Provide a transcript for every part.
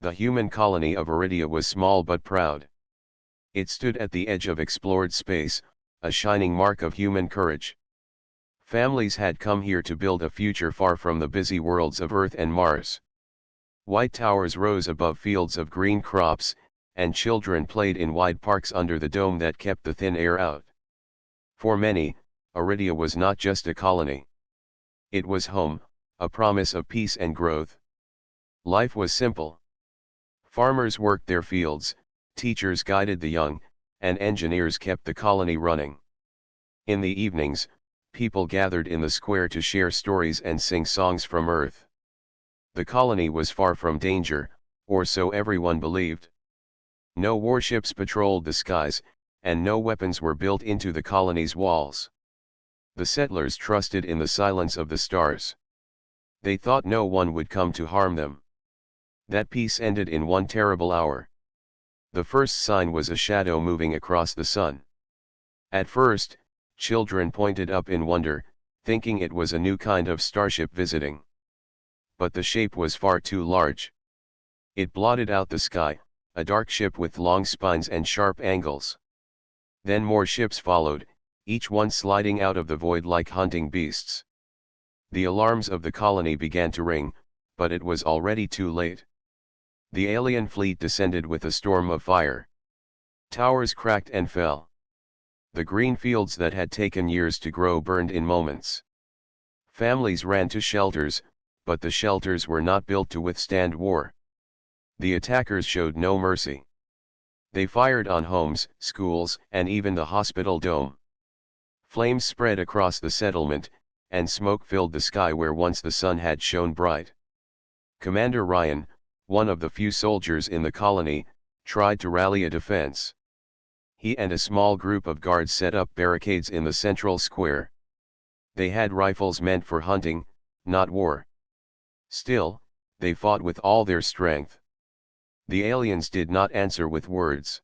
The human colony of Aridia was small but proud. It stood at the edge of explored space, a shining mark of human courage. Families had come here to build a future far from the busy worlds of Earth and Mars. White towers rose above fields of green crops, and children played in wide parks under the dome that kept the thin air out. For many, Aridia was not just a colony. It was home, a promise of peace and growth. Life was simple. Farmers worked their fields, teachers guided the young, and engineers kept the colony running. In the evenings, people gathered in the square to share stories and sing songs from Earth. The colony was far from danger, or so everyone believed. No warships patrolled the skies, and no weapons were built into the colony's walls. The settlers trusted in the silence of the stars. They thought no one would come to harm them. That peace ended in one terrible hour. The first sign was a shadow moving across the sun. At first, children pointed up in wonder, thinking it was a new kind of starship visiting. But the shape was far too large. It blotted out the sky, a dark ship with long spines and sharp angles. Then more ships followed, each one sliding out of the void like hunting beasts. The alarms of the colony began to ring, but it was already too late. The alien fleet descended with a storm of fire. Towers cracked and fell. The green fields that had taken years to grow burned in moments. Families ran to shelters, but the shelters were not built to withstand war. The attackers showed no mercy. They fired on homes, schools, and even the hospital dome. Flames spread across the settlement, and smoke filled the sky where once the sun had shone bright. Commander Ryan, one of the few soldiers in the colony, tried to rally a defense. He and a small group of guards set up barricades in the central square. They had rifles meant for hunting, not war. Still, they fought with all their strength. The aliens did not answer with words.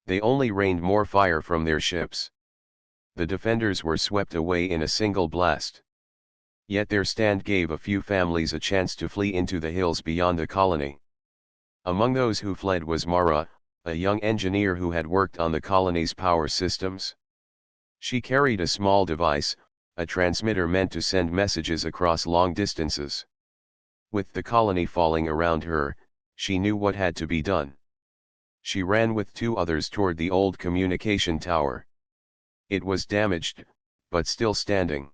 They only rained more fire from their ships. The defenders were swept away in a single blast. Yet their stand gave a few families a chance to flee into the hills beyond the colony. Among those who fled was Mara, a young engineer who had worked on the colony's power systems. She carried a small device, a transmitter meant to send messages across long distances. With the colony falling around her, she knew what had to be done. She ran with two others toward the old communication tower. It was damaged, but still standing.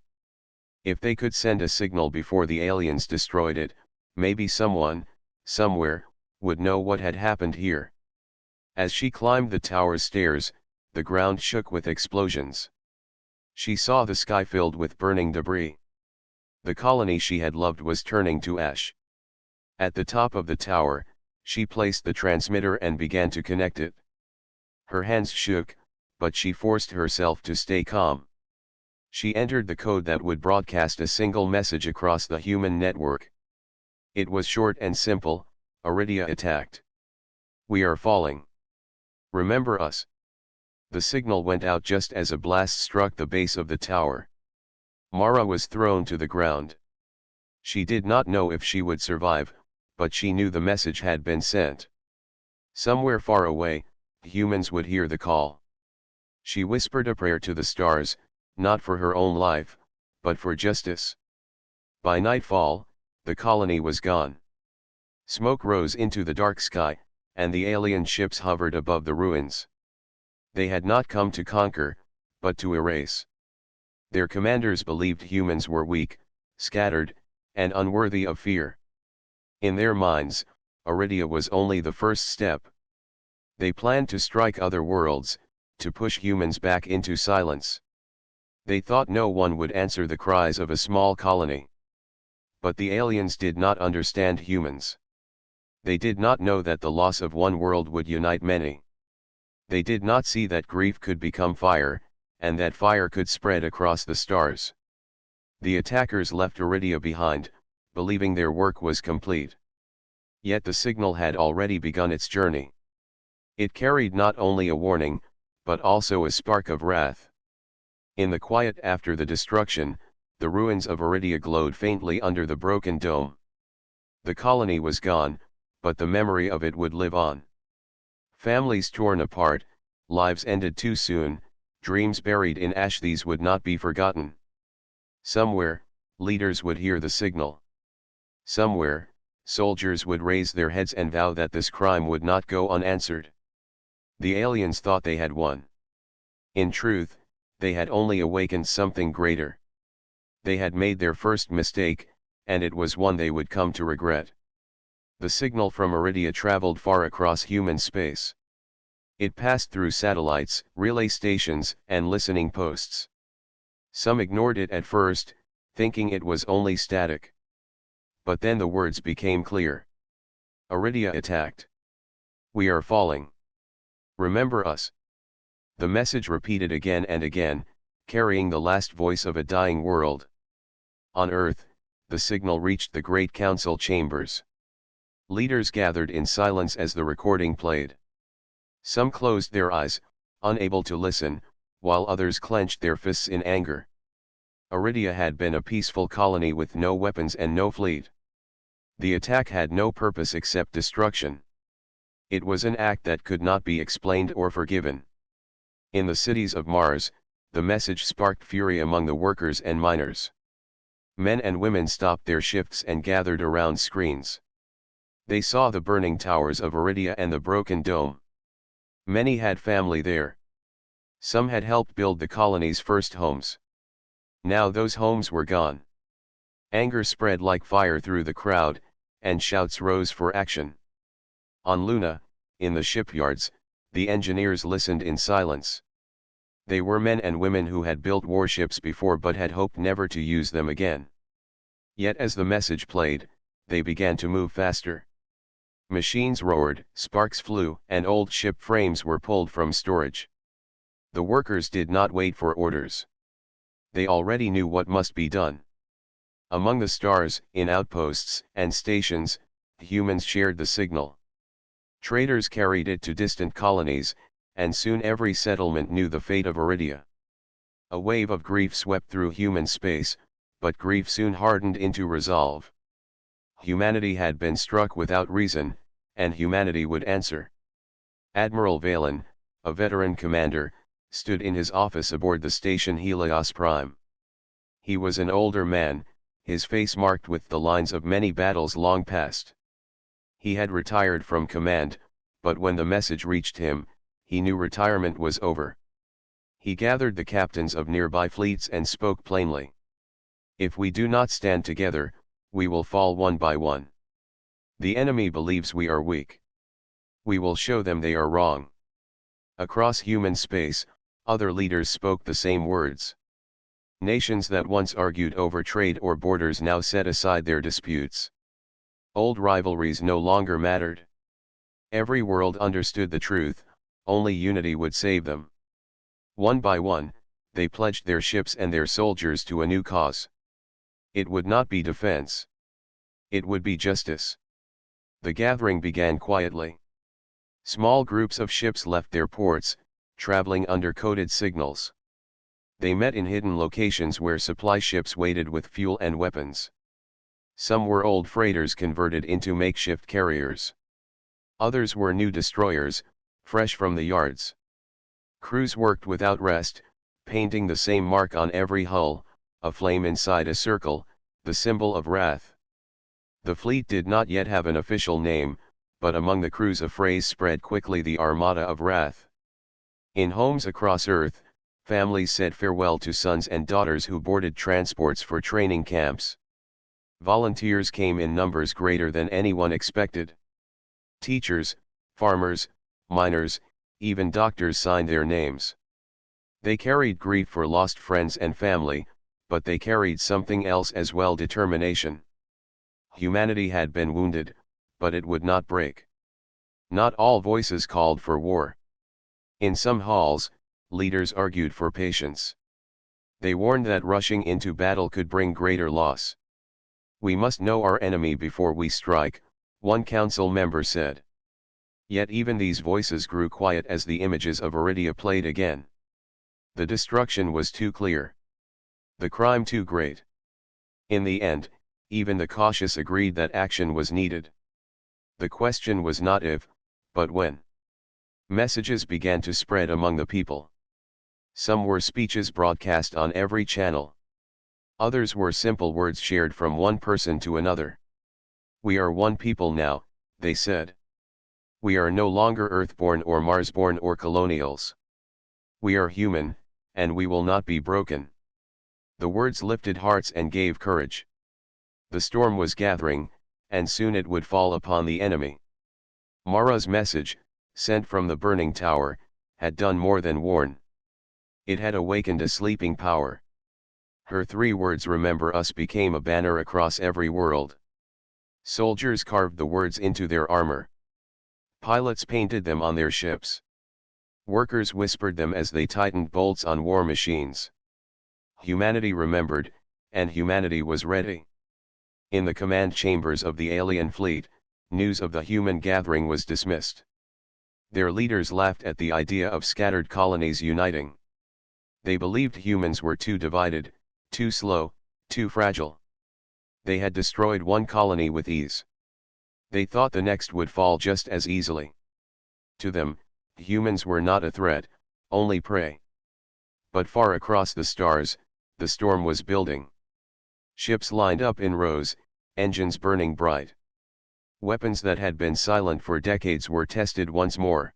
If they could send a signal before the aliens destroyed it, maybe someone, somewhere, would know what had happened here. As she climbed the tower's stairs, the ground shook with explosions. She saw the sky filled with burning debris. The colony she had loved was turning to ash. At the top of the tower, she placed the transmitter and began to connect it. Her hands shook, but she forced herself to stay calm. She entered the code that would broadcast a single message across the human network. It was short and simple: Aridia attacked. We are falling. Remember us. The signal went out just as a blast struck the base of the tower. Mara was thrown to the ground. She did not know if she would survive, but she knew the message had been sent. Somewhere far away, humans would hear the call. She whispered a prayer to the stars, not for her own life, but for justice. By nightfall, the colony was gone. Smoke rose into the dark sky, and the alien ships hovered above the ruins. They had not come to conquer, but to erase. Their commanders believed humans were weak, scattered, and unworthy of fear. In their minds, Aridia was only the first step. They planned to strike other worlds, to push humans back into silence. They thought no one would answer the cries of a small colony. But the aliens did not understand humans. They did not know that the loss of one world would unite many. They did not see that grief could become fire, and that fire could spread across the stars. The attackers left Aridia behind, believing their work was complete. Yet the signal had already begun its journey. It carried not only a warning, but also a spark of wrath. In the quiet after the destruction, the ruins of Aridia glowed faintly under the broken dome. The colony was gone, but the memory of it would live on. Families torn apart, lives ended too soon, dreams buried in ash, these would not be forgotten. Somewhere, leaders would hear the signal. Somewhere, soldiers would raise their heads and vow that this crime would not go unanswered. The aliens thought they had won. In truth, they had only awakened something greater. They had made their first mistake, and it was one they would come to regret. The signal from Aridia traveled far across human space. It passed through satellites, relay stations, and listening posts. Some ignored it at first, thinking it was only static. But then the words became clear. Aridia attacked. We are falling. Remember us. The message repeated again and again, carrying the last voice of a dying world. On Earth, the signal reached the Great Council chambers. Leaders gathered in silence as the recording played. Some closed their eyes, unable to listen, while others clenched their fists in anger. Aridia had been a peaceful colony with no weapons and no fleet. The attack had no purpose except destruction. It was an act that could not be explained or forgiven. In the cities of Mars, the message sparked fury among the workers and miners. Men and women stopped their shifts and gathered around screens. They saw the burning towers of Aridia and the broken dome. Many had family there. Some had helped build the colony's first homes. Now those homes were gone. Anger spread like fire through the crowd, and shouts rose for action. On Luna, in the shipyards, the engineers listened in silence. They were men and women who had built warships before but had hoped never to use them again. Yet as the message played, they began to move faster. Machines roared, sparks flew, and old ship frames were pulled from storage. The workers did not wait for orders. They already knew what must be done. Among the stars, in outposts and stations, humans shared the signal. Traders carried it to distant colonies, and soon every settlement knew the fate of Aridia. A wave of grief swept through human space, but grief soon hardened into resolve. Humanity had been struck without reason, and humanity would answer. Admiral Valen, a veteran commander, stood in his office aboard the station Helios Prime. He was an older man, his face marked with the lines of many battles long past. He had retired from command, but when the message reached him, he knew retirement was over. He gathered the captains of nearby fleets and spoke plainly. If we do not stand together, we will fall one by one. The enemy believes we are weak. We will show them they are wrong. Across human space, other leaders spoke the same words. Nations that once argued over trade or borders now set aside their disputes. Old rivalries no longer mattered. Every world understood the truth, only unity would save them. One by one, they pledged their ships and their soldiers to a new cause. It would not be defense. It would be justice. The gathering began quietly. Small groups of ships left their ports, traveling under coded signals. They met in hidden locations where supply ships waited with fuel and weapons. Some were old freighters converted into makeshift carriers. Others were new destroyers, fresh from the yards. Crews worked without rest, painting the same mark on every hull, a flame inside a circle, the symbol of wrath. The fleet did not yet have an official name, but among the crews a phrase spread quickly: the Armada of Wrath. In homes across Earth, families said farewell to sons and daughters who boarded transports for training camps. Volunteers came in numbers greater than anyone expected. Teachers, farmers, miners, even doctors signed their names. They carried grief for lost friends and family, but they carried something else as well: determination. Humanity had been wounded, but it would not break. Not all voices called for war. In some halls, leaders argued for patience. They warned that rushing into battle could bring greater loss. We must know our enemy before we strike, one council member said. Yet even these voices grew quiet as the images of Aridia played again. The destruction was too clear. The crime too great. In the end, even the cautious agreed that action was needed. The question was not if, but when. Messages began to spread among the people. Some were speeches broadcast on every channel. Others were simple words shared from one person to another. "We are one people now," they said. "We are no longer Earthborn or Marsborn or colonials. We are human, and we will not be broken." The words lifted hearts and gave courage. The storm was gathering, and soon it would fall upon the enemy. Mara's message, sent from the burning tower, had done more than warn. It had awakened a sleeping power. Her 3 words, "Remember us," became a banner across every world. Soldiers carved the words into their armor. Pilots painted them on their ships. Workers whispered them as they tightened bolts on war machines. Humanity remembered, and humanity was ready. In the command chambers of the alien fleet, news of the human gathering was dismissed. Their leaders laughed at the idea of scattered colonies uniting. They believed humans were too divided, too slow, too fragile. They had destroyed one colony with ease. They thought the next would fall just as easily. To them, humans were not a threat, only prey. But far across the stars, the storm was building. Ships lined up in rows, engines burning bright. Weapons that had been silent for decades were tested once more.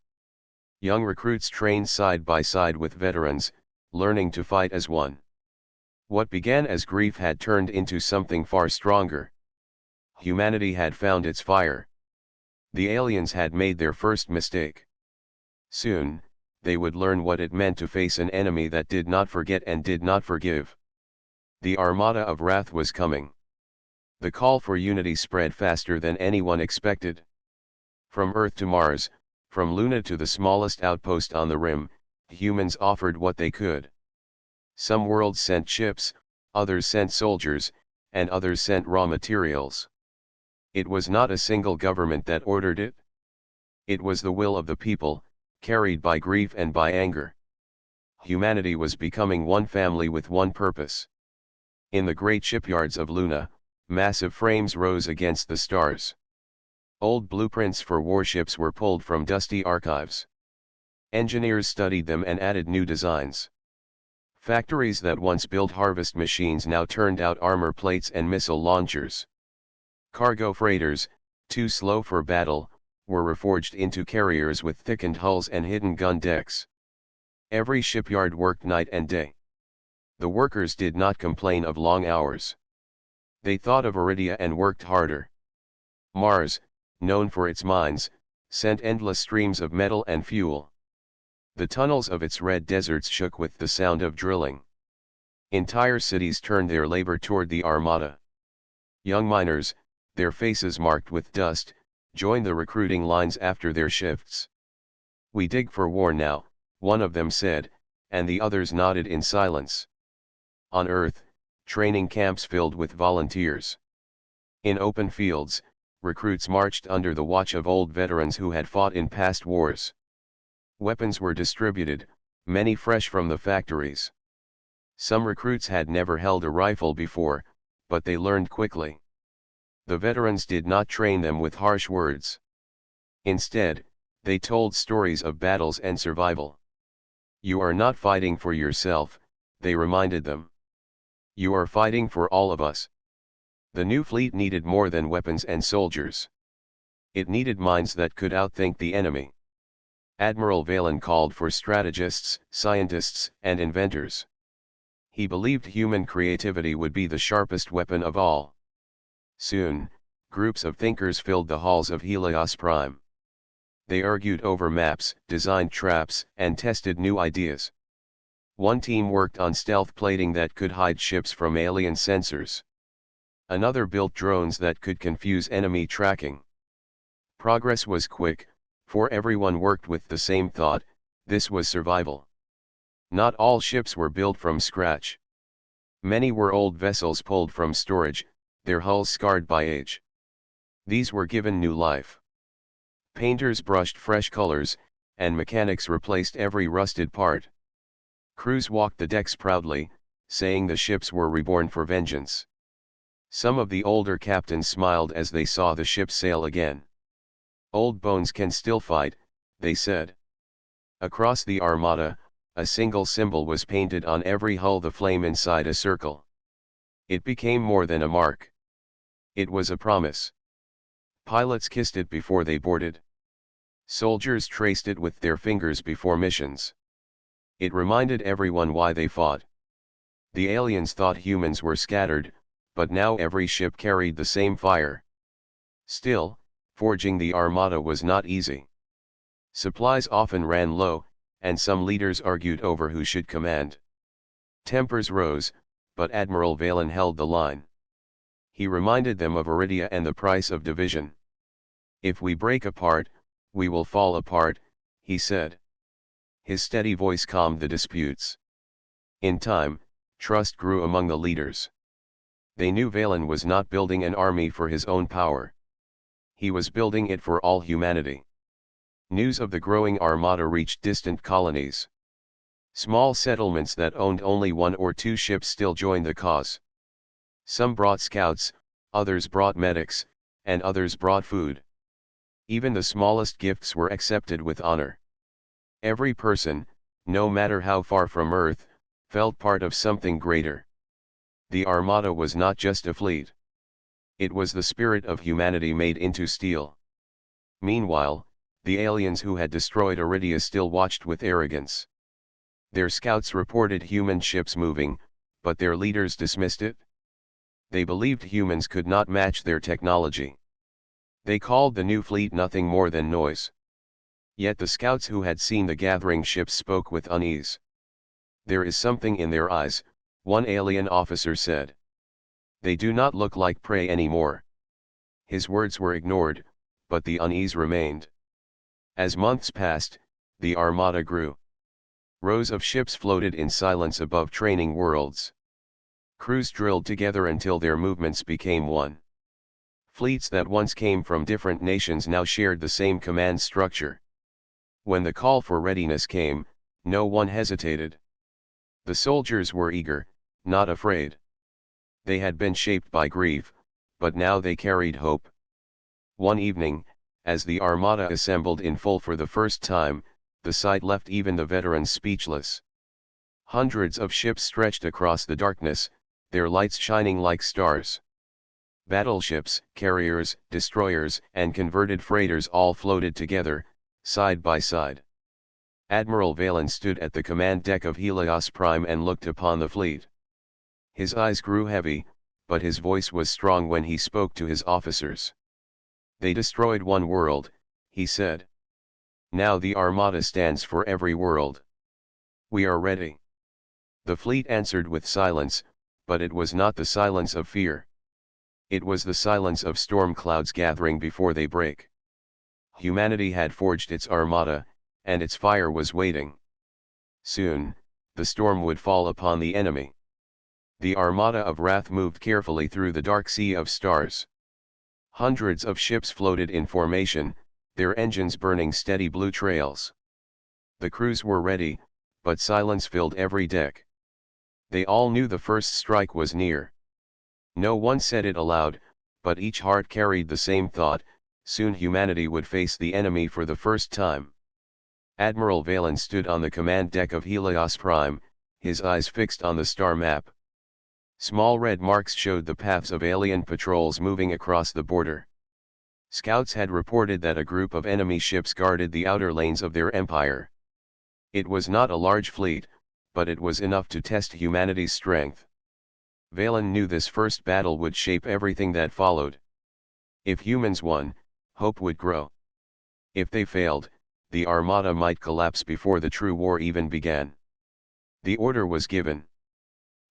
Young recruits trained side by side with veterans, learning to fight as one. What began as grief had turned into something far stronger. Humanity had found its fire. The aliens had made their first mistake. Soon, they would learn what it meant to face an enemy that did not forget and did not forgive. The Armada of Wrath was coming. The call for unity spread faster than anyone expected. From Earth to Mars, from Luna to the smallest outpost on the rim, humans offered what they could. Some worlds sent ships, others sent soldiers, and others sent raw materials. It was not a single government that ordered it. It was the will of the people, carried by grief and by anger. Humanity was becoming one family with one purpose. In the great shipyards of Luna, massive frames rose against the stars. Old blueprints for warships were pulled from dusty archives. Engineers studied them and added new designs. Factories that once built harvest machines now turned out armor plates and missile launchers. Cargo freighters, too slow for battle, were reforged into carriers with thickened hulls and hidden gun decks. Every shipyard worked night and day. The workers did not complain of long hours. They thought of Iridia and worked harder. Mars, known for its mines, sent endless streams of metal and fuel. The tunnels of its red deserts shook with the sound of drilling. Entire cities turned their labor toward the Armada. Young miners, their faces marked with dust, joined the recruiting lines after their shifts. "We dig for war now," one of them said, and the others nodded in silence. On Earth, training camps filled with volunteers. In open fields, recruits marched under the watch of old veterans who had fought in past wars. Weapons were distributed, many fresh from the factories. Some recruits had never held a rifle before, but they learned quickly. The veterans did not train them with harsh words. Instead, they told stories of battles and survival. "You are not fighting for yourself," they reminded them. "You are fighting for all of us." The new fleet needed more than weapons and soldiers. It needed minds that could outthink the enemy. Admiral Valen called for strategists, scientists, and inventors. He believed human creativity would be the sharpest weapon of all. Soon, groups of thinkers filled the halls of Helios Prime. They argued over maps, designed traps, and tested new ideas. One team worked on stealth plating that could hide ships from alien sensors. Another built drones that could confuse enemy tracking. Progress was quick, for everyone worked with the same thought: this was survival. Not all ships were built from scratch. Many were old vessels pulled from storage, their hulls scarred by age. These were given new life. Painters brushed fresh colors, and mechanics replaced every rusted part. Crews walked the decks proudly, saying the ships were reborn for vengeance. Some of the older captains smiled as they saw the ship sail again. Old bones can still fight, they said. Across the Armada, a single symbol was painted on every hull, the flame inside a circle. It became more than a mark. It was a promise. Pilots kissed it before they boarded. Soldiers traced it with their fingers before missions. It reminded everyone why they fought. The aliens thought humans were scattered, but now every ship carried the same fire. Still, forging the Armada was not easy. Supplies often ran low, and some leaders argued over who should command. Tempers rose, but Admiral Valen held the line. He reminded them of Iridia and the price of division. If we break apart, we will fall apart, he said. His steady voice calmed the disputes. In time, trust grew among the leaders. They knew Valen was not building an army for his own power. He was building it for all humanity. News of the growing Armada reached distant colonies. Small settlements that owned only one or two ships still joined the cause. Some brought scouts, others brought medics, and others brought food. Even the smallest gifts were accepted with honor. Every person, no matter how far from Earth, felt part of something greater. The Armada was not just a fleet. It was the spirit of humanity made into steel. Meanwhile, the aliens who had destroyed Iridia still watched with arrogance. Their scouts reported human ships moving, but their leaders dismissed it. They believed humans could not match their technology. They called the new fleet nothing more than noise. Yet the scouts who had seen the gathering ships spoke with unease. There is something in their eyes, one alien officer said. They do not look like prey anymore. His words were ignored, but the unease remained. As months passed, the Armada grew. Rows of ships floated in silence above training worlds. Crews drilled together until their movements became one. Fleets that once came from different nations now shared the same command structure. When the call for readiness came, no one hesitated. The soldiers were eager, not afraid. They had been shaped by grief, but now they carried hope. One evening, as the Armada assembled in full for the first time, the sight left even the veterans speechless. Hundreds of ships stretched across the darkness, their lights shining like stars. Battleships, carriers, destroyers, and converted freighters all floated together, side by side. Admiral Valen stood at the command deck of Helios Prime and looked upon the fleet. His eyes grew heavy, but his voice was strong when he spoke to his officers. They destroyed one world, he said. Now the Armada stands for every world. We are ready. The fleet answered with silence, but it was not the silence of fear. It was the silence of storm clouds gathering before they break. Humanity had forged its Armada, and its fire was waiting. Soon, the storm would fall upon the enemy. The Armada of Wrath moved carefully through the dark sea of stars. Hundreds of ships floated in formation, their engines burning steady blue trails. The crews were ready, but silence filled every deck. They all knew the first strike was near. No one said it aloud, but each heart carried the same thought: soon humanity would face the enemy for the first time. Admiral Valen stood on the command deck of Helios Prime, his eyes fixed on the star map. Small red marks showed the paths of alien patrols moving across the border. Scouts had reported that a group of enemy ships guarded the outer lanes of their empire. It was not a large fleet, but it was enough to test humanity's strength. Valen knew this first battle would shape everything that followed. If humans won, hope would grow. If they failed, the Armada might collapse before the true war even began. The order was given.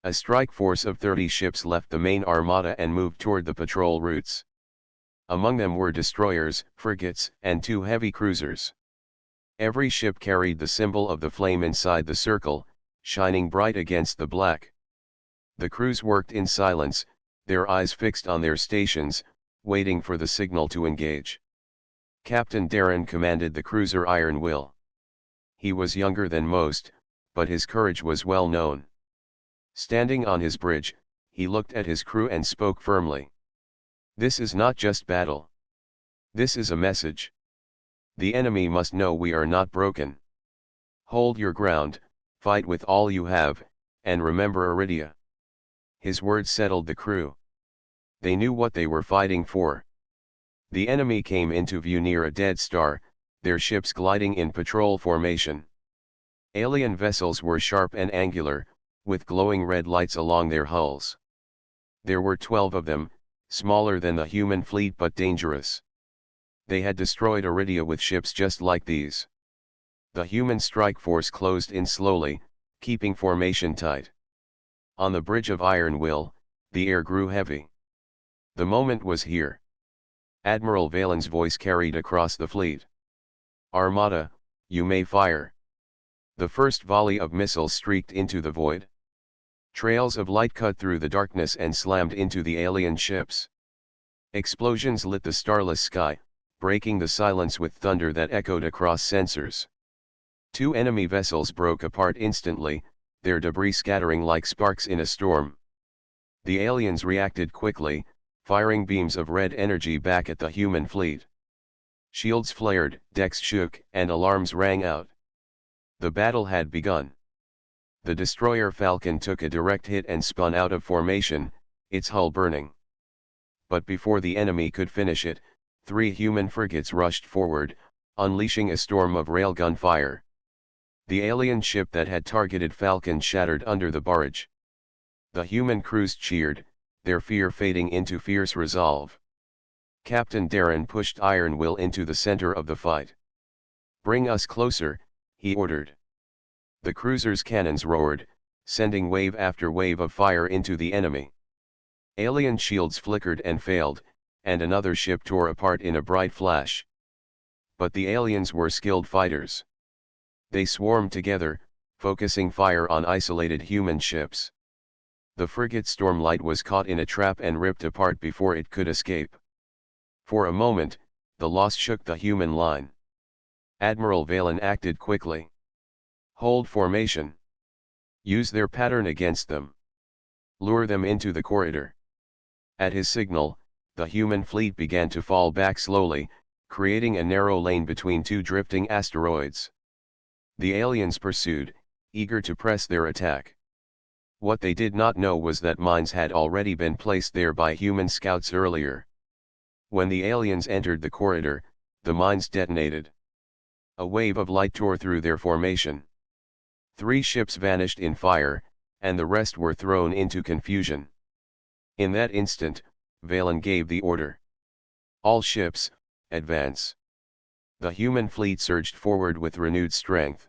A strike force of 30 ships left the main Armada and moved toward the patrol routes. Among them were destroyers, frigates, and 2 heavy cruisers. Every ship carried the symbol of the flame inside the circle, shining bright against the black. The crews worked in silence, their eyes fixed on their stations, waiting for the signal to engage. Captain Darren commanded the cruiser Iron Will. He was younger than most, but his courage was well known. Standing on his bridge, he looked at his crew and spoke firmly. This is not just battle. This is a message. The enemy must know we are not broken. Hold your ground, fight with all you have, and remember Iridia. His words settled the crew. They knew what they were fighting for. The enemy came into view near a dead star, their ships gliding in patrol formation. Alien vessels were sharp and angular, with glowing red lights along their hulls. There were 12 of them, smaller than the human fleet but dangerous. They had destroyed Iridia with ships just like these. The human strike force closed in slowly, keeping formation tight. On the bridge of Iron Will, the air grew heavy. The moment was here. Admiral Valen's voice carried across the fleet. Armada, you may fire. The first volley of missiles streaked into the void. Trails of light cut through the darkness and slammed into the alien ships. Explosions lit the starless sky, breaking the silence with thunder that echoed across sensors. 2 enemy vessels broke apart instantly, their debris scattering like sparks in a storm. The aliens reacted quickly, firing beams of red energy back at the human fleet. Shields flared, decks shook, and alarms rang out. The battle had begun. The destroyer Falcon took a direct hit and spun out of formation, its hull burning. But before the enemy could finish it, 3 human frigates rushed forward, unleashing a storm of railgun fire. The alien ship that had targeted Falcon shattered under the barrage. The human crews cheered, their fear fading into fierce resolve. Captain Darren pushed Iron Will into the center of the fight. "Bring us closer," he ordered. The cruiser's cannons roared, sending wave after wave of fire into the enemy. Alien shields flickered and failed, and another ship tore apart in a bright flash. But the aliens were skilled fighters. They swarmed together, focusing fire on isolated human ships. The frigate Stormlight was caught in a trap and ripped apart before it could escape. For a moment, the loss shook the human line. Admiral Valen acted quickly. "Hold formation. Use their pattern against them. Lure them into the corridor." At his signal, the human fleet began to fall back slowly, creating a narrow lane between 2 drifting asteroids. The aliens pursued, eager to press their attack. What they did not know was that mines had already been placed there by human scouts earlier. When the aliens entered the corridor, the mines detonated. A wave of light tore through their formation. 3 ships vanished in fire, and the rest were thrown into confusion. In that instant, Valen gave the order. "All ships, advance." The human fleet surged forward with renewed strength.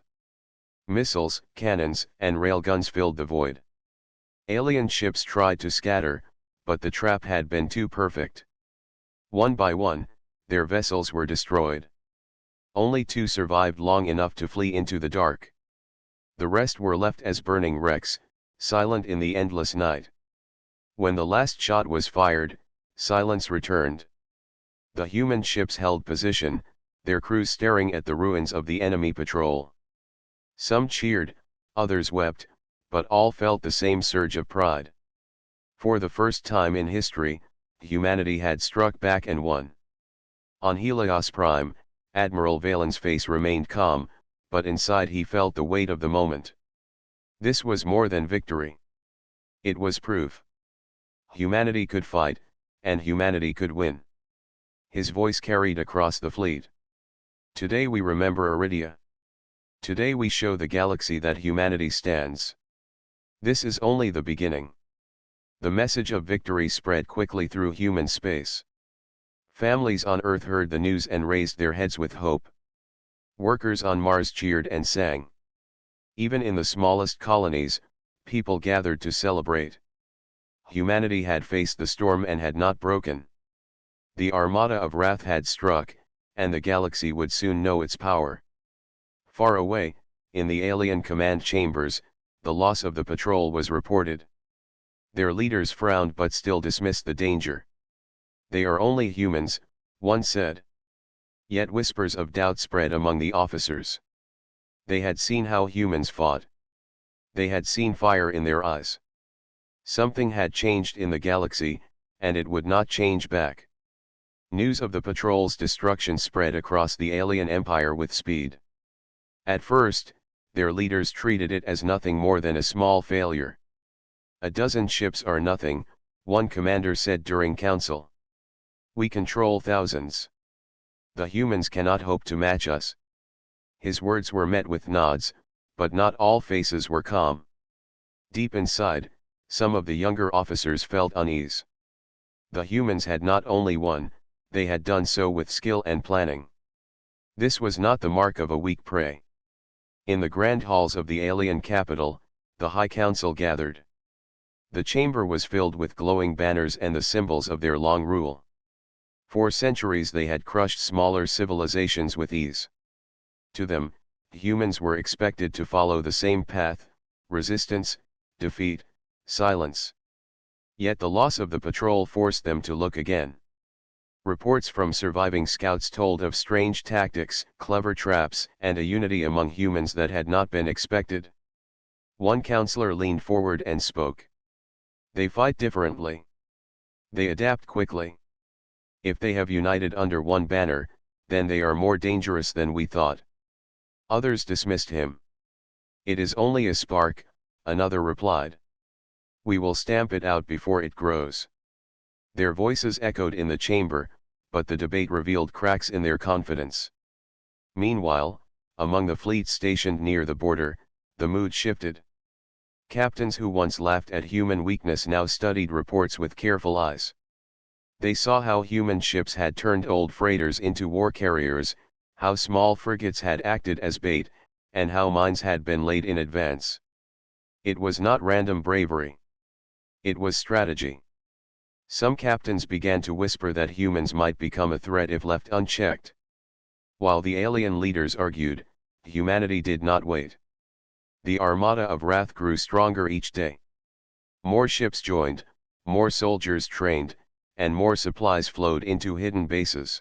Missiles, cannons, and railguns filled the void. Alien ships tried to scatter, but the trap had been too perfect. One by one, their vessels were destroyed. Only 2 survived long enough to flee into the dark. The rest were left as burning wrecks, silent in the endless night. When the last shot was fired, silence returned. The human ships held position, their crews staring at the ruins of the enemy patrol. Some cheered, others wept, but all felt the same surge of pride. For the first time in history, humanity had struck back and won. On Helios Prime, Admiral Valen's face remained calm, but inside he felt the weight of the moment. This was more than victory. It was proof. Humanity could fight, and humanity could win. His voice carried across the fleet. "Today we remember Iridia. Today we show the galaxy that humanity stands. This is only the beginning." The message of victory spread quickly through human space. Families on Earth heard the news and raised their heads with hope. Workers on Mars cheered and sang. Even in the smallest colonies, people gathered to celebrate. Humanity had faced the storm and had not broken. The Armada of Wrath had struck, and the galaxy would soon know its power. Far away, in the alien command chambers, the loss of the patrol was reported. Their leaders frowned but still dismissed the danger. "They are only humans," one said. Yet whispers of doubt spread among the officers. They had seen how humans fought. They had seen fire in their eyes. Something had changed in the galaxy, and it would not change back. News of the patrol's destruction spread across the alien empire with speed. At first, their leaders treated it as nothing more than a small failure. "A dozen ships are nothing," one commander said during council. "We control thousands. The humans cannot hope to match us." His words were met with nods, but not all faces were calm. Deep inside, some of the younger officers felt unease. The humans had not only won, they had done so with skill and planning. This was not the mark of a weak prey. In the grand halls of the alien capital, the High Council gathered. The chamber was filled with glowing banners and the symbols of their long rule. For centuries they had crushed smaller civilizations with ease. To them, humans were expected to follow the same path: resistance, defeat, silence. Yet the loss of the patrol forced them to look again. Reports from surviving scouts told of strange tactics, clever traps, and a unity among humans that had not been expected. One counselor leaned forward and spoke. "They fight differently. They adapt quickly. If they have united under one banner, then they are more dangerous than we thought." Others dismissed him. "It is only a spark," another replied. "We will stamp it out before it grows." Their voices echoed in the chamber, but the debate revealed cracks in their confidence. Meanwhile, among the fleets stationed near the border, the mood shifted. Captains who once laughed at human weakness now studied reports with careful eyes. They saw how human ships had turned old freighters into war carriers, how small frigates had acted as bait, and how mines had been laid in advance. It was not random bravery. It was strategy. Some captains began to whisper that humans might become a threat if left unchecked. While the alien leaders argued, humanity did not wait. The Armada of Wrath grew stronger each day. More ships joined, more soldiers trained, and more supplies flowed into hidden bases.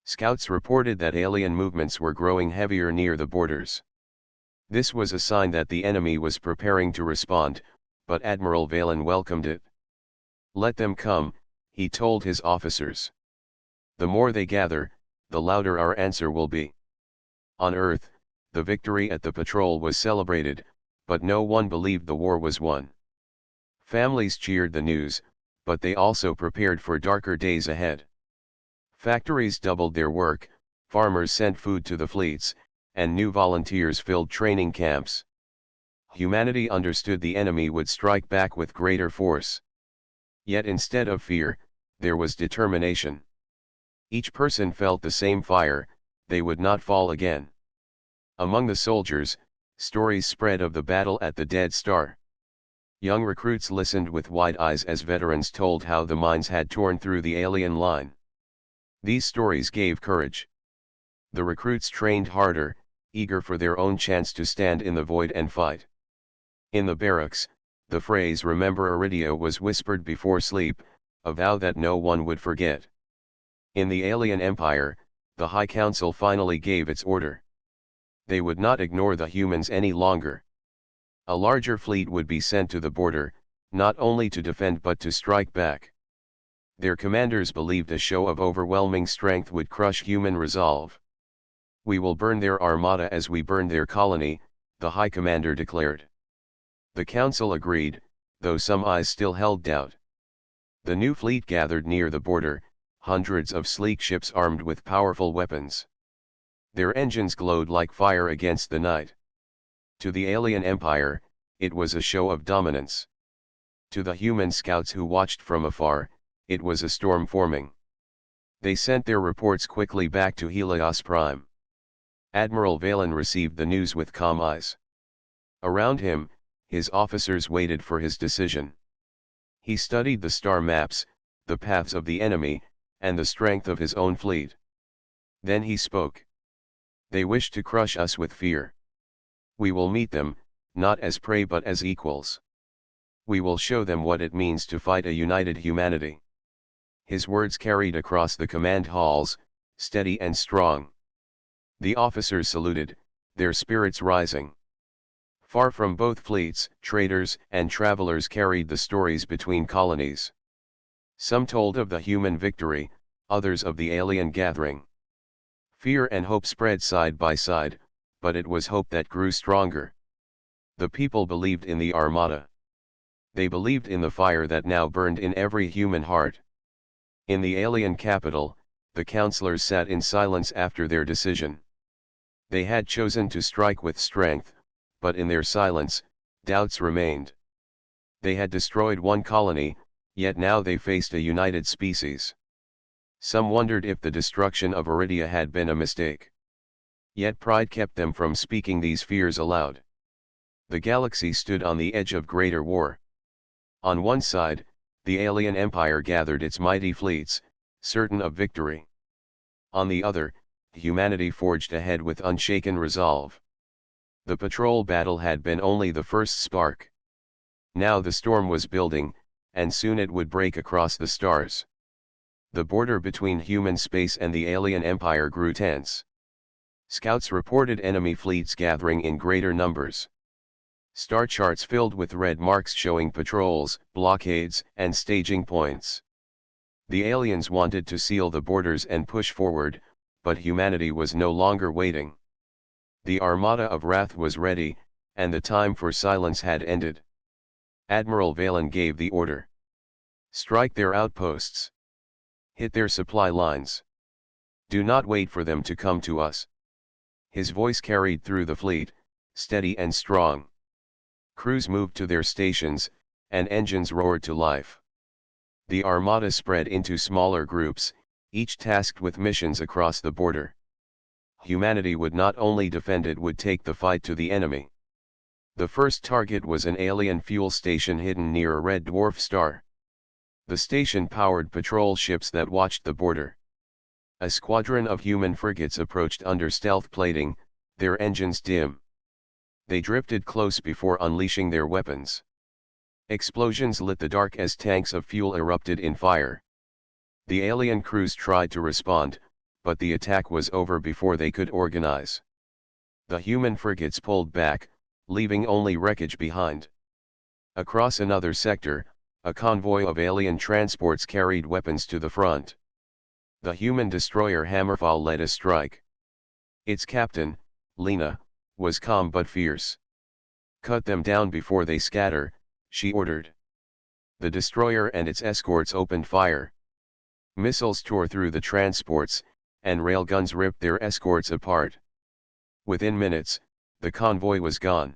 Scouts reported that alien movements were growing heavier near the borders. This was a sign that the enemy was preparing to respond, but Admiral Valen welcomed it. "Let them come," he told his officers. "The more they gather, the louder our answer will be." On Earth, the victory at the patrol was celebrated, but no one believed the war was won. Families cheered the news, but they also prepared for darker days ahead. Factories doubled their work, farmers sent food to the fleets, and new volunteers filled training camps. Humanity understood the enemy would strike back with greater force. Yet instead of fear, there was determination. Each person felt the same fire: they would not fall again. Among the soldiers, stories spread of the battle at the Dead Star. Young recruits listened with wide eyes as veterans told how the mines had torn through the alien line. These stories gave courage. The recruits trained harder, eager for their own chance to stand in the void and fight. In the barracks, the phrase "Remember Iridia" was whispered before sleep, a vow that no one would forget. In the alien empire, the High Council finally gave its order. They would not ignore the humans any longer. A larger fleet would be sent to the border, not only to defend but to strike back. Their commanders believed a show of overwhelming strength would crush human resolve. "We will burn their armada as we burned their colony," the High Commander declared. The council agreed, though some eyes still held doubt. The new fleet gathered near the border, hundreds of sleek ships armed with powerful weapons. Their engines glowed like fire against the night. To the alien empire, it was a show of dominance. To the human scouts who watched from afar, it was a storm forming. They sent their reports quickly back to Helios Prime. Admiral Valen received the news with calm eyes. Around him, his officers waited for his decision. He studied the star maps, the paths of the enemy, and the strength of his own fleet. Then he spoke. "They wish to crush us with fear. We will meet them, not as prey but as equals. We will show them what it means to fight a united humanity." His words carried across the command halls, steady and strong. The officers saluted, their spirits rising. Far from both fleets, traders and travelers carried the stories between colonies. Some told of the human victory, others of the alien gathering. Fear and hope spread side by side, but it was hope that grew stronger. The people believed in the Armada. They believed in the fire that now burned in every human heart. In the alien capital, the councillors sat in silence after their decision. They had chosen to strike with strength, but in their silence, doubts remained. They had destroyed one colony, yet now they faced a united species. Some wondered if the destruction of Aridia had been a mistake. Yet pride kept them from speaking these fears aloud. The galaxy stood on the edge of greater war. On one side, the alien empire gathered its mighty fleets, certain of victory. On the other, humanity forged ahead with unshaken resolve. The patrol battle had been only the first spark. Now the storm was building, and soon it would break across the stars. The border between human space and the alien empire grew tense. Scouts reported enemy fleets gathering in greater numbers. Star charts filled with red marks showing patrols, blockades, and staging points. The aliens wanted to seal the borders and push forward, but humanity was no longer waiting. The Armada of Wrath was ready, and the time for silence had ended. Admiral Valen gave the order. Strike their outposts. Hit their supply lines. Do not wait for them to come to us. His voice carried through the fleet, steady and strong. Crews moved to their stations, and engines roared to life. The Armada spread into smaller groups, each tasked with missions across the border. Humanity would not only defend, it would take the fight to the enemy. The first target was an alien fuel station hidden near a red dwarf star. The station powered patrol ships that watched the border. A squadron of human frigates approached under stealth plating, their engines dim. They drifted close before unleashing their weapons. Explosions lit the dark as tanks of fuel erupted in fire. The alien crews tried to respond, but the attack was over before they could organize. The human frigates pulled back, leaving only wreckage behind. Across another sector, a convoy of alien transports carried weapons to the front. The human destroyer Hammerfall led a strike. Its captain, Lena, was calm but fierce. Cut them down before they scatter, she ordered. The destroyer and its escorts opened fire. Missiles tore through the transports, and railguns ripped their escorts apart. Within minutes, the convoy was gone.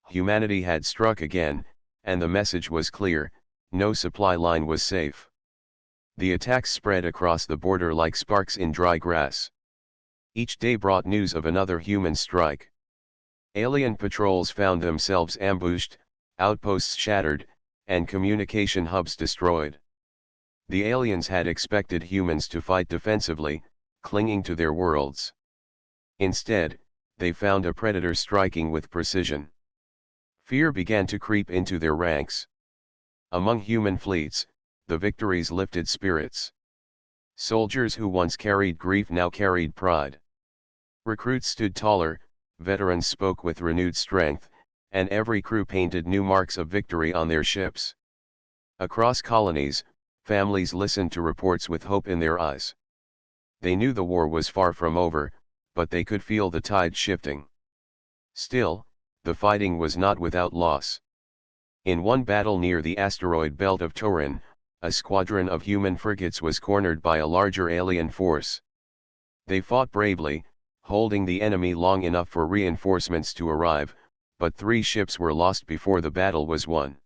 Humanity had struck again, and the message was clear: no supply line was safe. The attacks spread across the border like sparks in dry grass. Each day brought news of another human strike. Alien patrols found themselves ambushed, outposts shattered, and communication hubs destroyed. The aliens had expected humans to fight defensively, clinging to their worlds. Instead, they found a predator striking with precision. Fear began to creep into their ranks. Among human fleets, the victories lifted spirits. Soldiers who once carried grief now carried pride. Recruits stood taller, veterans spoke with renewed strength, and every crew painted new marks of victory on their ships. Across colonies, families listened to reports with hope in their eyes. They knew the war was far from over, but they could feel the tide shifting. Still, the fighting was not without loss. In one battle near the asteroid belt of Turin, a squadron of human frigates was cornered by a larger alien force. They fought bravely, holding the enemy long enough for reinforcements to arrive, but 3 ships were lost before the battle was won.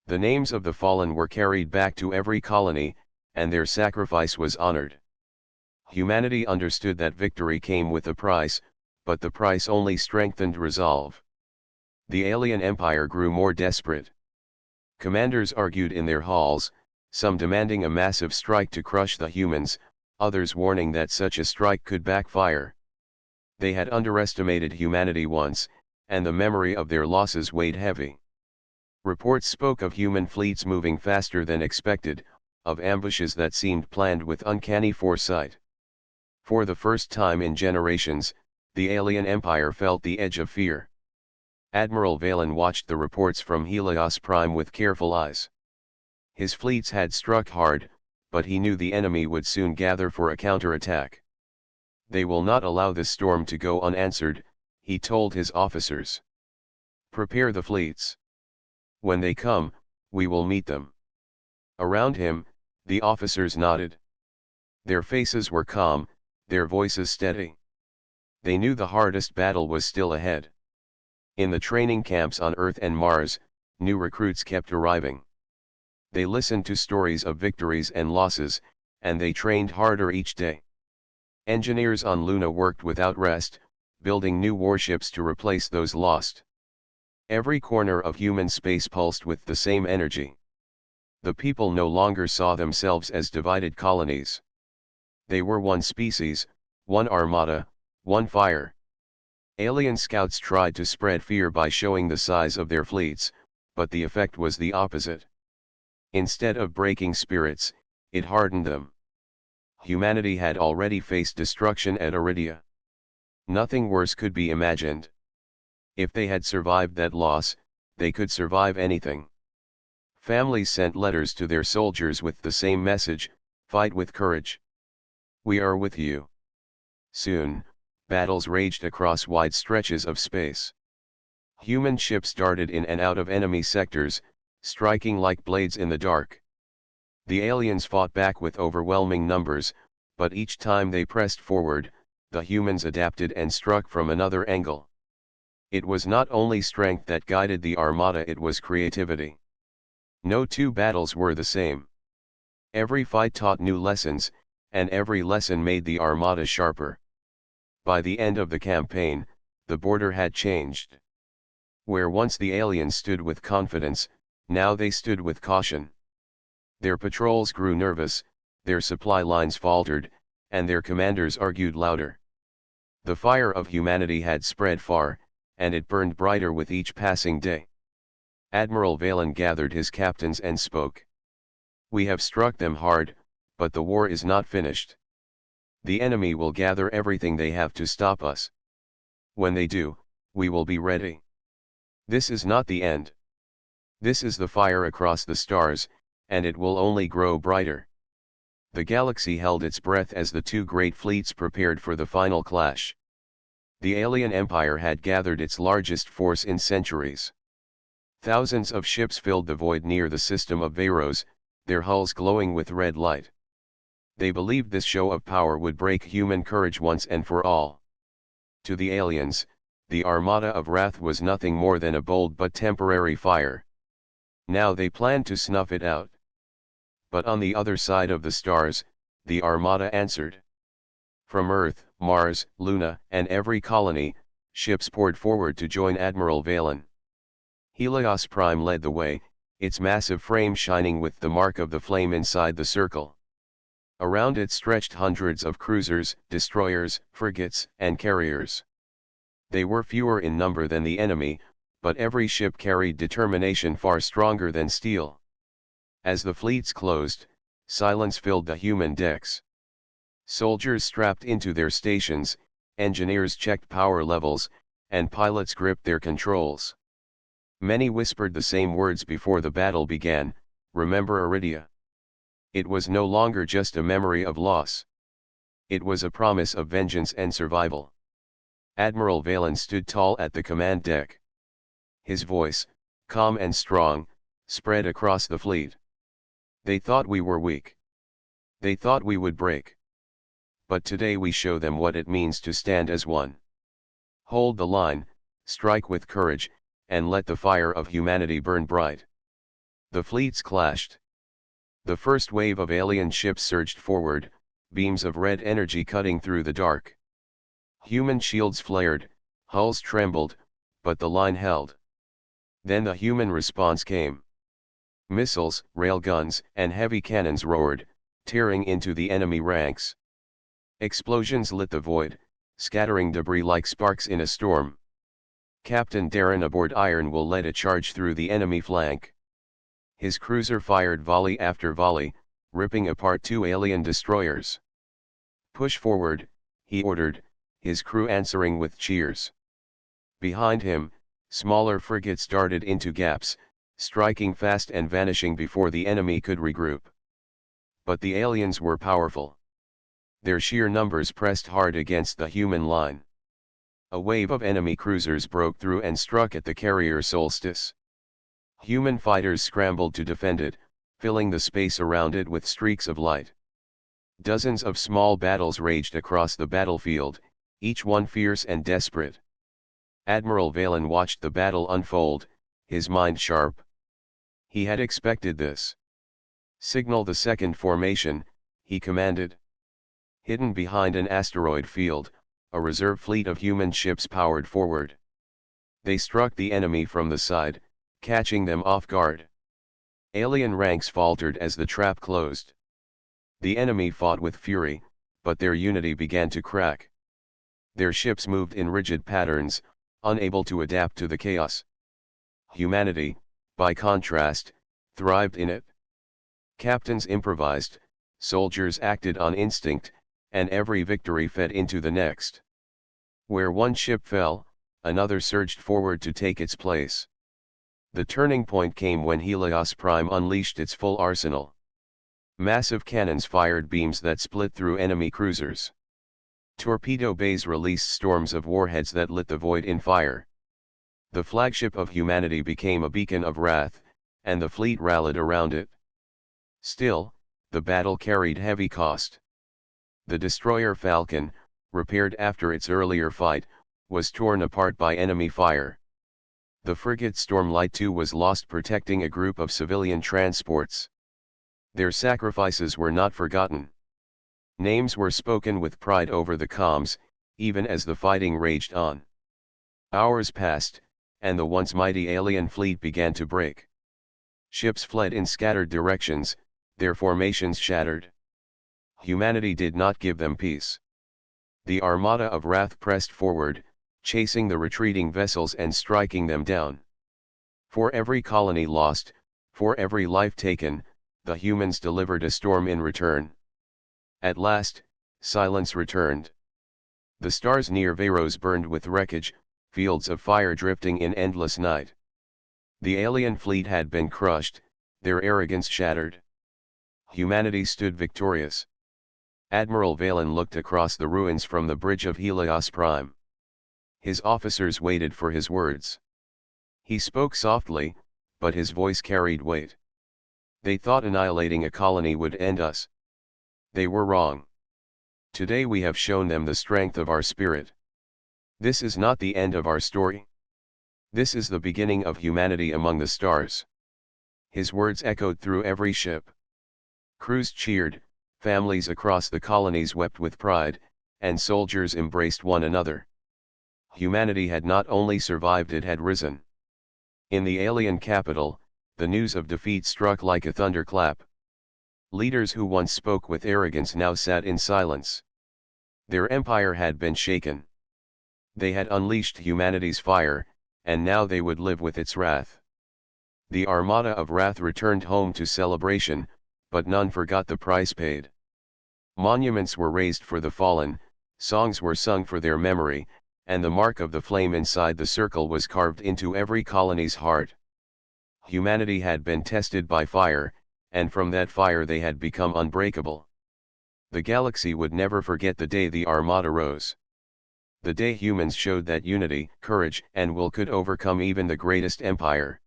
The names of the fallen were carried back to every colony, and their sacrifice was honored. Humanity understood that victory came with a price, but the price only strengthened resolve. The alien empire grew more desperate. Commanders argued in their halls, some demanding a massive strike to crush the humans, others warning that such a strike could backfire. They had underestimated humanity once, and the memory of their losses weighed heavy. Reports spoke of human fleets moving faster than expected, of ambushes that seemed planned with uncanny foresight. For the first time in generations, the alien empire felt the edge of fear. Admiral Valen watched the reports from Helios Prime with careful eyes. His fleets had struck hard, but he knew the enemy would soon gather for a counterattack. They will not allow this storm to go unanswered, he told his officers. Prepare the fleets. When they come, we will meet them. Around him, the officers nodded. Their faces were calm, their voices steady. They knew the hardest battle was still ahead. In the training camps on Earth and Mars, new recruits kept arriving. They listened to stories of victories and losses, and they trained harder each day. Engineers on Luna worked without rest, building new warships to replace those lost. Every corner of human space pulsed with the same energy. The people no longer saw themselves as divided colonies. They were one species, one armada, one fire. Alien scouts tried to spread fear by showing the size of their fleets, but the effect was the opposite. Instead of breaking spirits, it hardened them. Humanity had already faced destruction at Aridia. Nothing worse could be imagined. If they had survived that loss, they could survive anything. Families sent letters to their soldiers with the same message: fight with courage. We are with you. Soon, battles raged across wide stretches of space. Human ships darted in and out of enemy sectors, striking like blades in the dark. The aliens fought back with overwhelming numbers, but each time they pressed forward, the humans adapted and struck from another angle. It was not only strength that guided the Armada, it was creativity. No two battles were the same. Every fight taught new lessons, and every lesson made the Armada sharper. By the end of the campaign, the border had changed. Where once the aliens stood with confidence, now they stood with caution. Their patrols grew nervous, their supply lines faltered, and their commanders argued louder. The fire of humanity had spread far, and it burned brighter with each passing day. Admiral Valen gathered his captains and spoke. We have struck them hard, but the war is not finished. The enemy will gather everything they have to stop us. When they do, we will be ready. This is not the end. This is the fire across the stars, and it will only grow brighter. The galaxy held its breath as the two great fleets prepared for the final clash. The alien empire had gathered its largest force in centuries. Thousands of ships filled the void near the system of Varos, their hulls glowing with red light. They believed this show of power would break human courage once and for all. To the aliens, the Armada of Wrath was nothing more than a bold but temporary fire. Now they planned to snuff it out. But on the other side of the stars, the Armada answered. From Earth, Mars, Luna, and every colony, ships poured forward to join Admiral Valen. Helios Prime led the way, its massive frame shining with the mark of the flame inside the circle. Around it stretched hundreds of cruisers, destroyers, frigates, and carriers. They were fewer in number than the enemy, but every ship carried determination far stronger than steel. As the fleets closed, silence filled the human decks. Soldiers strapped into their stations, engineers checked power levels, and pilots gripped their controls. Many whispered the same words before the battle began: remember Aridia. It was no longer just a memory of loss. It was a promise of vengeance and survival. Admiral Valen stood tall at the command deck. His voice, calm and strong, spread across the fleet. They thought we were weak. They thought we would break. But today we show them what it means to stand as one. Hold the line, strike with courage, and let the fire of humanity burn bright. The fleets clashed. The first wave of alien ships surged forward, beams of red energy cutting through the dark. Human shields flared, hulls trembled, but the line held. Then the human response came. Missiles, railguns, and heavy cannons roared, tearing into the enemy ranks. Explosions lit the void, scattering debris like sparks in a storm. Captain Darren aboard Ironwool led a charge through the enemy flank. His cruiser fired volley after volley, ripping apart two alien destroyers. Push forward, he ordered, his crew answering with cheers. Behind him, smaller frigates darted into gaps, striking fast and vanishing before the enemy could regroup. But the aliens were powerful. Their sheer numbers pressed hard against the human line. A wave of enemy cruisers broke through and struck at the carrier Solstice. Human fighters scrambled to defend it, filling the space around it with streaks of light. Dozens of small battles raged across the battlefield, each one fierce and desperate. Admiral Valen watched the battle unfold, his mind sharp. He had expected this. "Signal the second formation," he commanded. Hidden behind an asteroid field, a reserve fleet of human ships powered forward. They struck the enemy from the side, catching them off guard. Alien ranks faltered as the trap closed. The enemy fought with fury, but their unity began to crack. Their ships moved in rigid patterns, unable to adapt to the chaos. Humanity, by contrast, thrived in it. Captains improvised, soldiers acted on instinct, and every victory fed into the next. Where one ship fell, another surged forward to take its place. The turning point came when Helios Prime unleashed its full arsenal. Massive cannons fired beams that split through enemy cruisers. Torpedo bays released storms of warheads that lit the void in fire. The flagship of humanity became a beacon of wrath, and the fleet rallied around it. Still, the battle carried heavy cost. The destroyer Falcon, repaired after its earlier fight, was torn apart by enemy fire. The frigate Stormlight II was lost protecting a group of civilian transports. Their sacrifices were not forgotten. Names were spoken with pride over the comms, even as the fighting raged on. Hours passed, and the once mighty alien fleet began to break. Ships fled in scattered directions, their formations shattered. Humanity did not give them peace. The Armada of Wrath pressed forward, chasing the retreating vessels and striking them down. For every colony lost, for every life taken, the humans delivered a storm in return. At last, silence returned. The stars near Varos burned with wreckage, fields of fire drifting in endless night. The alien fleet had been crushed, their arrogance shattered. Humanity stood victorious. Admiral Valen looked across the ruins from the bridge of Helios Prime. His officers waited for his words. He spoke softly, but his voice carried weight. They thought annihilating a colony would end us. They were wrong. Today we have shown them the strength of our spirit. This is not the end of our story. This is the beginning of humanity among the stars. His words echoed through every ship. Crews cheered, families across the colonies wept with pride, and soldiers embraced one another. Humanity had not only survived, it had risen. In the alien capital, the news of defeat struck like a thunderclap. Leaders who once spoke with arrogance now sat in silence. Their empire had been shaken. They had unleashed humanity's fire, and now they would live with its wrath. The Armada of Wrath returned home to celebration, but none forgot the price paid. Monuments were raised for the fallen, songs were sung for their memory, and the mark of the flame inside the circle was carved into every colony's heart. Humanity had been tested by fire, and from that fire they had become unbreakable. The galaxy would never forget the day the Armada rose. The day humans showed that unity, courage, and will could overcome even the greatest empire.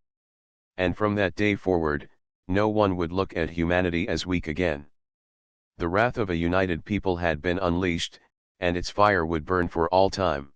And from that day forward, no one would look at humanity as weak again. The wrath of a united people had been unleashed, and its fire would burn for all time.